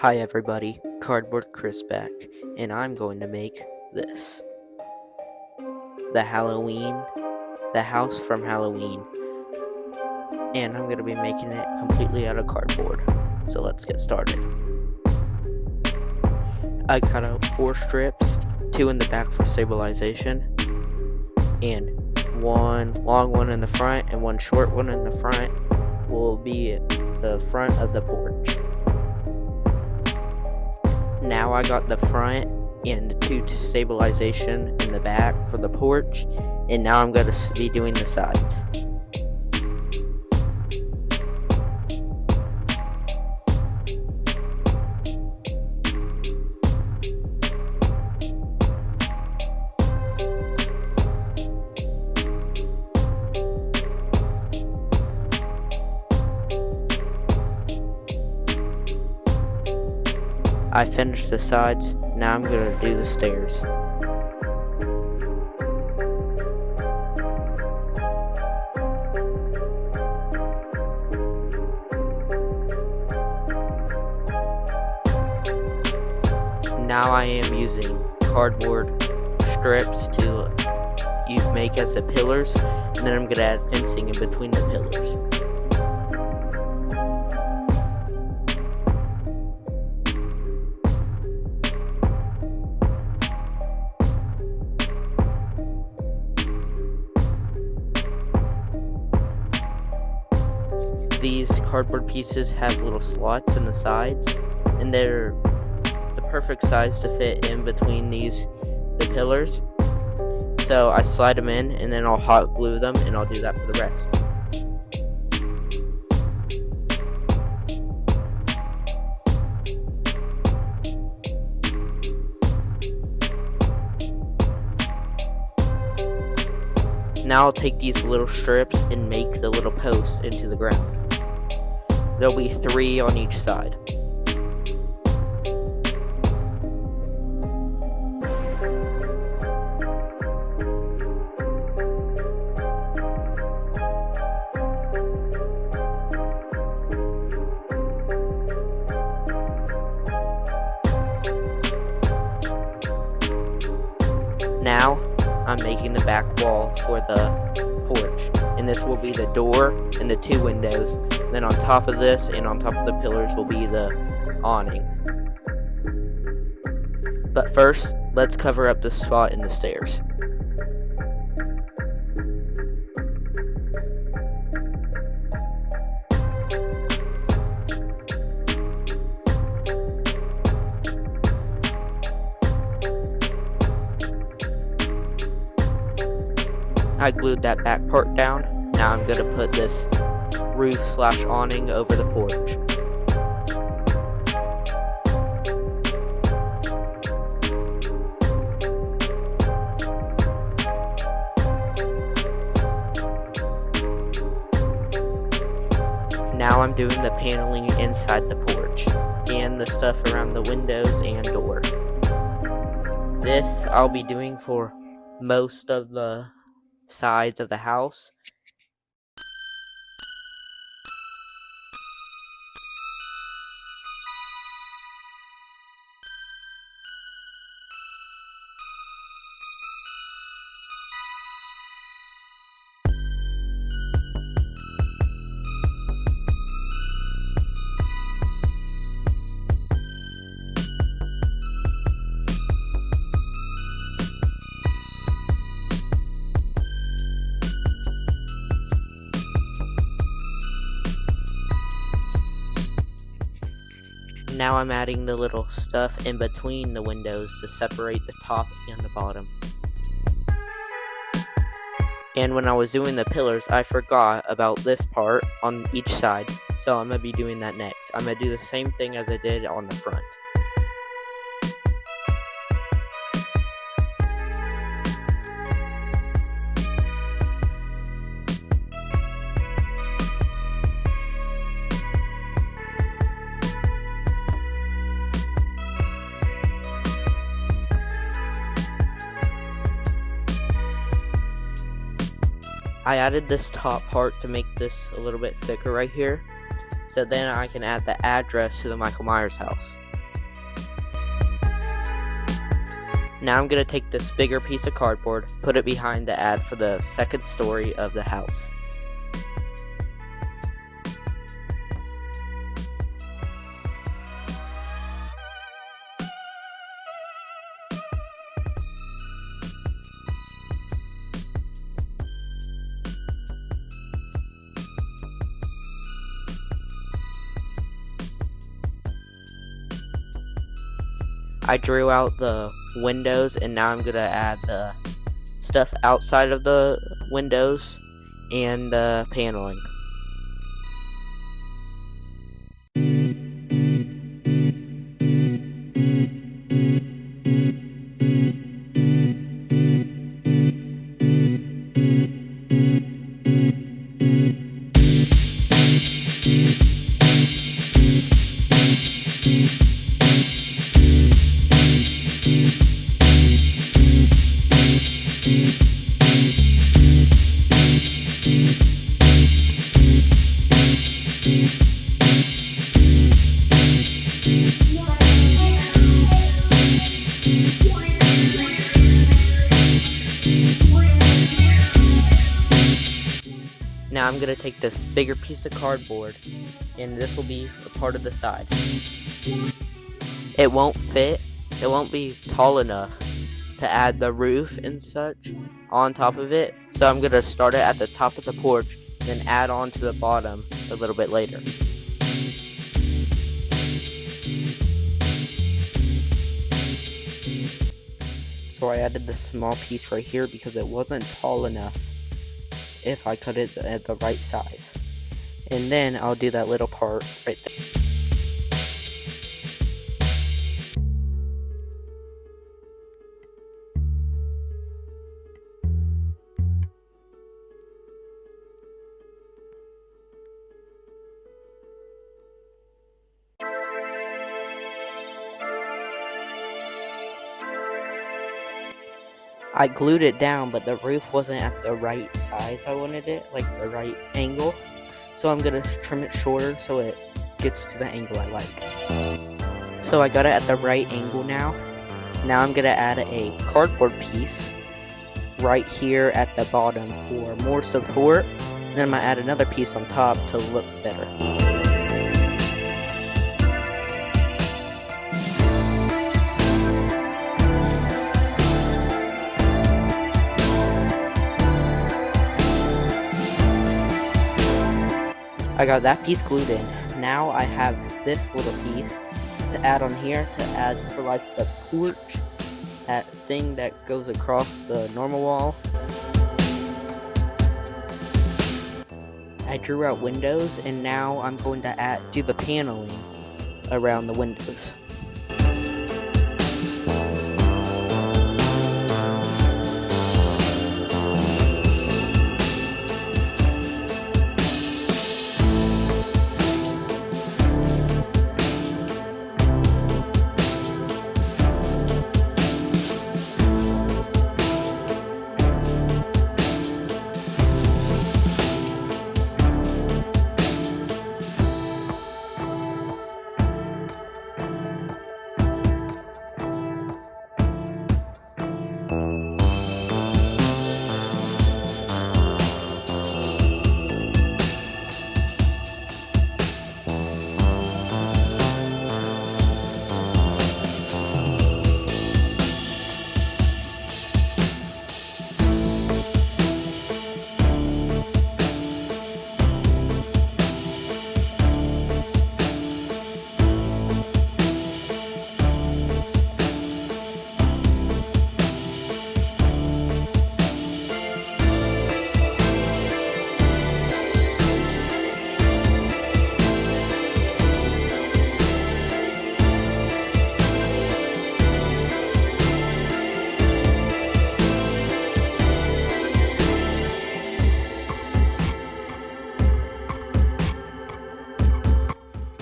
Hi everybody, Cardboard Chris back, and I'm going to make this. The house from Halloween, and I'm going to be making it completely out of cardboard. So let's get started. I cut out 4 strips, 2 in the back for stabilization, and 1 long one in the front and 1 short one in the front will be the front of the porch. Now I got the front and the 2 to stabilization in the back for the porch, and now I'm going to be doing the sides. I finished the sides, now I'm going to do the stairs. Now I am using cardboard strips to make as the pillars, and then I'm going to add fencing in between the pillars. These cardboard pieces have little slots in the sides, and they're the perfect size to fit in between the pillars. So I slide them in, and then I'll hot glue them, and I'll do that for the rest. Now I'll take these little strips and make the little post into the ground. There'll be 3 on each side. Now I'm making the back wall for the porch, and this will be the door and the 2 windows. Then on top of this and on top of the pillars will be the awning. But first, let's cover up the spot in the stairs. I glued that back part down. Now I'm going to put this roof/awning over the porch. Now I'm doing the paneling inside the porch and the stuff around the windows and door. This I'll be doing for most of the sides of the house. Now I'm adding the little stuff in between the windows to separate the top and the bottom. And when I was doing the pillars, I forgot about this part on each side, so I'm going to be doing that next. I'm going to do the same thing as I did on the front. I added this top part to make this a little bit thicker right here, so then I can add the address to the Michael Myers house. Now I'm going to take this bigger piece of cardboard, put it behind the ad for the second story of the house. I drew out the windows, and now I'm going to add the stuff outside of the windows and the paneling. Now I'm going to take this bigger piece of cardboard, and this will be for part of the side. It won't fit, it won't be tall enough to add the roof and such on top of it, so I'm going to start it at the top of the porch, then add on to the bottom a little bit later. So I added this small piece right here because it wasn't tall enough if I cut it at the right size. And then I'll do that little part right there. I glued it down, but the roof wasn't at the right size I wanted it, like the right angle. So I'm gonna trim it shorter so it gets to the angle I like. So I got it at the right angle now. Now I'm gonna add a cardboard piece right here at the bottom for more support. Then I'm gonna add another piece on top to look better. I got that piece glued in. Now I have this little piece to add on here to add for like the porch, that thing that goes across the normal wall. I drew out windows, and now I'm going to do the paneling around the windows.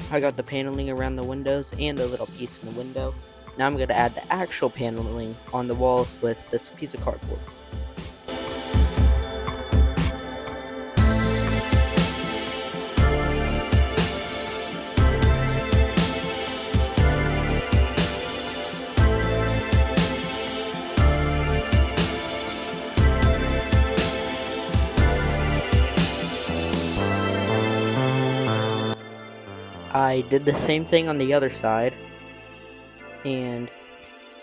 I got the paneling around the windows and a little piece in the window. Now I'm going to add the actual paneling on the walls with this piece of cardboard. I did the same thing on the other side, and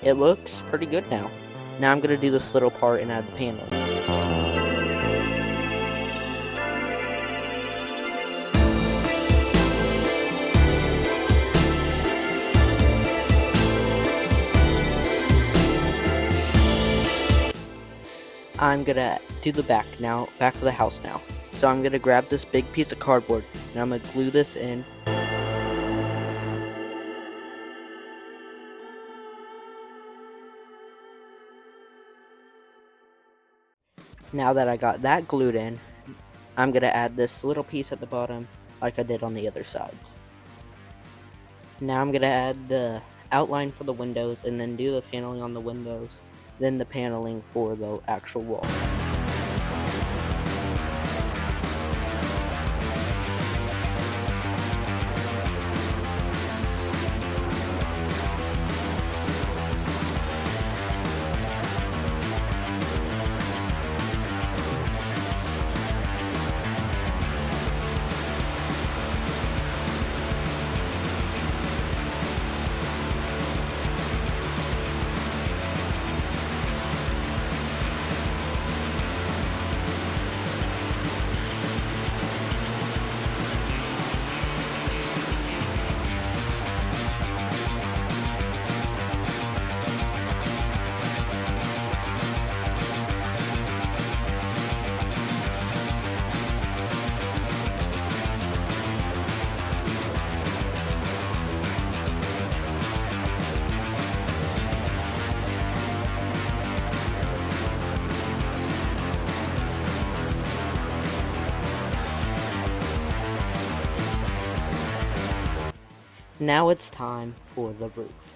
it looks pretty good now. Now I'm going to do this little part and add the panel. I'm going to do the back of the house now. So I'm going to grab this big piece of cardboard and I'm going to glue this in. Now that I got that glued in, I'm going to add this little piece at the bottom like I did on the other sides. Now I'm going to add the outline for the windows and then do the paneling on the windows, then the paneling for the actual wall. Now it's time for the roof.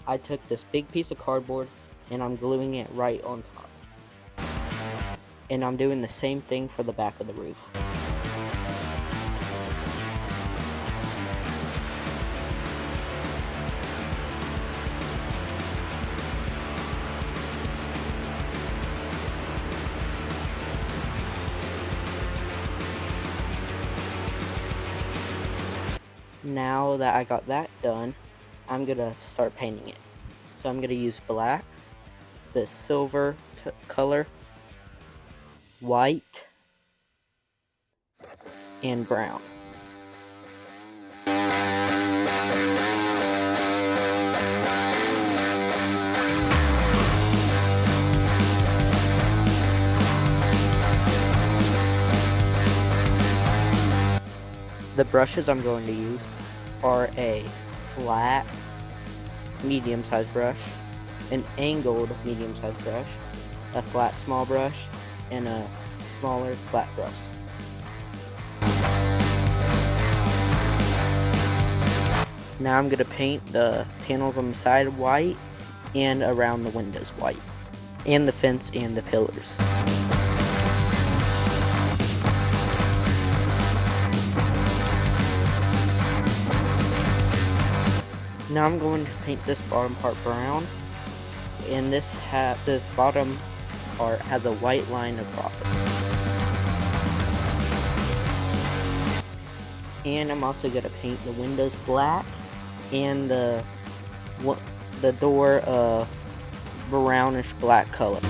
I took this big piece of cardboard and I'm gluing it right on top. And I'm doing the same thing for the back of the roof. Now that I got that done, I'm gonna start painting it. So I'm gonna use black, the silver color, white, and brown. The brushes I'm going to use are a flat medium-sized brush, an angled medium-sized brush, a flat small brush, and a smaller flat brush. Now I'm going to paint the panels on the side white and around the windows white, and the fence and the pillars. Now I'm going to paint this bottom part brown, and this bottom part has a white line across it. And I'm also going to paint the windows black and the door a brownish black color.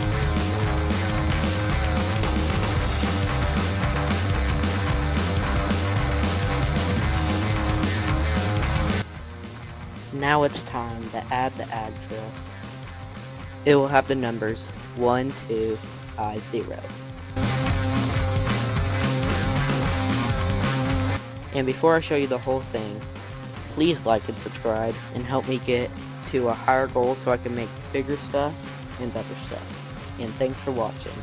Now it's time to add the address. It will have the numbers 1250. And before I show you the whole thing, please like and subscribe and help me get to a higher goal so I can make bigger stuff and better stuff. And thanks for watching.